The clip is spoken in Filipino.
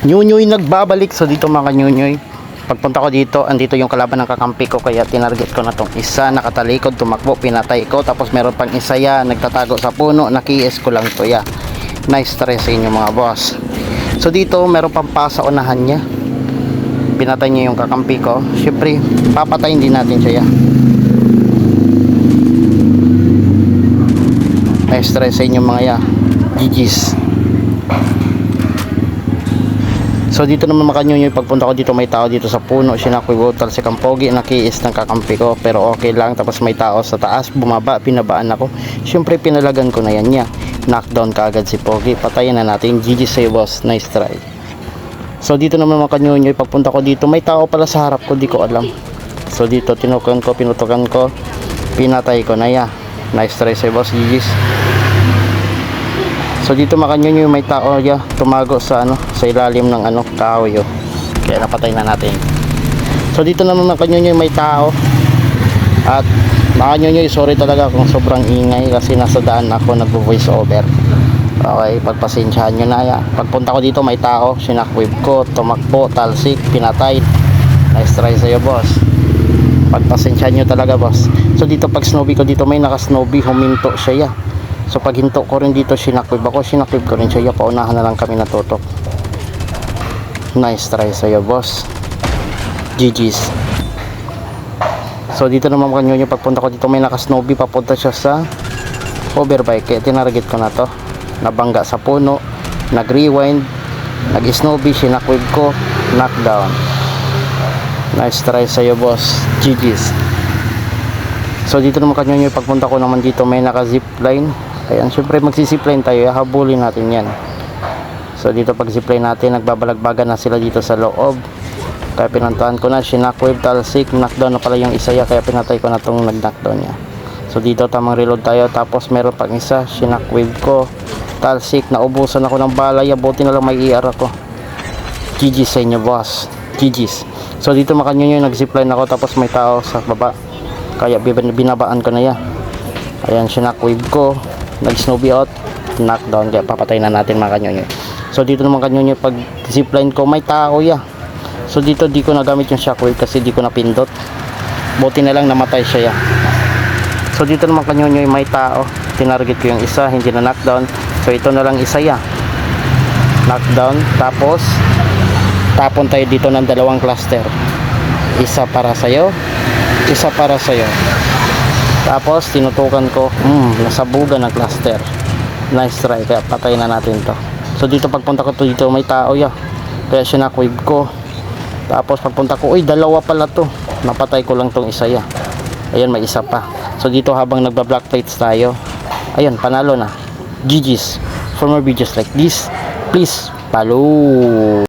Nyunyoy nagbabalik. So dito mga nyunyoy, pagpunta ko dito, andito yung kalaban ng kakampi ko, kaya tinarget ko na tong isa, nakatalikod, tumakbo, pinatay ko. Tapos meron pang isa ya, nagtatago sa puno, nakiis ko lang to ya. Nice try sa inyo mga boss. So dito meron pang pasa unahan niya, pinatay niya yung kakampi ko. Syempre papatayin din natin siya ya. Nice try sa inyo mga ya. GG's. So dito naman makanyunyoy, pagpunta ko dito may tao dito sa puno, sinakwibutal si Kampogi, nakiis ng kakampi ko, pero okay lang. Tapos may tao sa taas, bumaba, pinabaan ako. Syempre pinalagan ko na yan niya. Knockdown kaagad si Pogi, patayin na natin. GG sa'yo boss, nice try. So dito naman makanyunyoy, pagpunta ko dito may tao pala sa harap ko, di ko alam. So dito tinukan ko, pinutukan ko, pinatay ko na ya. Nice try sa'yo boss, GG's. So dito makanyunyoy may tao ya, tumago sa sa ilalim ng kahoy, kaya napatay na natin. So dito naman makanyunyoy may tao, at makanyunyoy sorry talaga kung sobrang ingay kasi nasa daan ako nagvo-voice over. Okay, pagpasensyahan nyo na ya. Pagpunta ko dito may tao, sinakwib ko, tumakbo, talsik, pinatay. Nice try sa'yo boss, pagpasensyahan nyo talaga boss. So dito pag snowbie ko dito, may naka snowbie, huminto siya ya. So pag hinto ko rin dito, sinakwib ako, sinakwib ko rin siya, paunahan na lang kami natutok. Nice try sa'yo boss, GG's. So dito naman kanyo, pagpunta ko dito may naka snowbie, papunta siya sa overbike, kaya tinarget ko na to. Nabangga sa puno, nag rewind, nag snowbie, sinakwib ko, knockdown. Nice try sa'yo boss, GG's. So dito naman kanyo, pagpunta ko naman dito may naka zipline. Ayan, syempre magsisipline tayo, habulin natin yan. So dito pag zipline natin, nagbabalagbagan na sila dito sa loob, kaya pinantahan ko na, sinakwib, talsik, knockdown na pala yung isa ya, kaya pinatay ko na tong nag-knockdown niya. So dito tamang reload tayo, tapos meron pang isa, sinakwib ko, talsik, naubusan ako ng bala ya, buti na lang may ER ako. GG sa inyo boss, GG's. So dito makanya yung nag-zipline ako, tapos may tao sa baba, kaya binabaan ko na ya. Ayan, sinakwib ko, nag-snowbie out, knockdown, kaya papatay na natin mga kanyonyo. So dito naman kanyonyo, pag zipline ko may tao ya. So dito di ko nagamit yung shockwave kasi di ko napindot, buti na lang namatay siya ya. So dito naman kanyonyo may tao, tinarget ko yung isa, hindi na knockdown. So ito na lang isa ya, knockdown. Tapos tapon tayo dito ng dalawang cluster, isa para sa'yo, isa para sa'yo. Tapos tinutukan ko, nasabugan ng cluster. Nice try, kaya patay na natin to. So dito pagpunta ko dito may tao ya, kaya sinakwib ko. Tapos pagpunta ko, uy dalawa pala to, napatay ko lang tong isa ya. Ayun, may isa pa. So dito habang nagba-black plates tayo, ayun, panalo na. GG's. For more videos like this, please follow.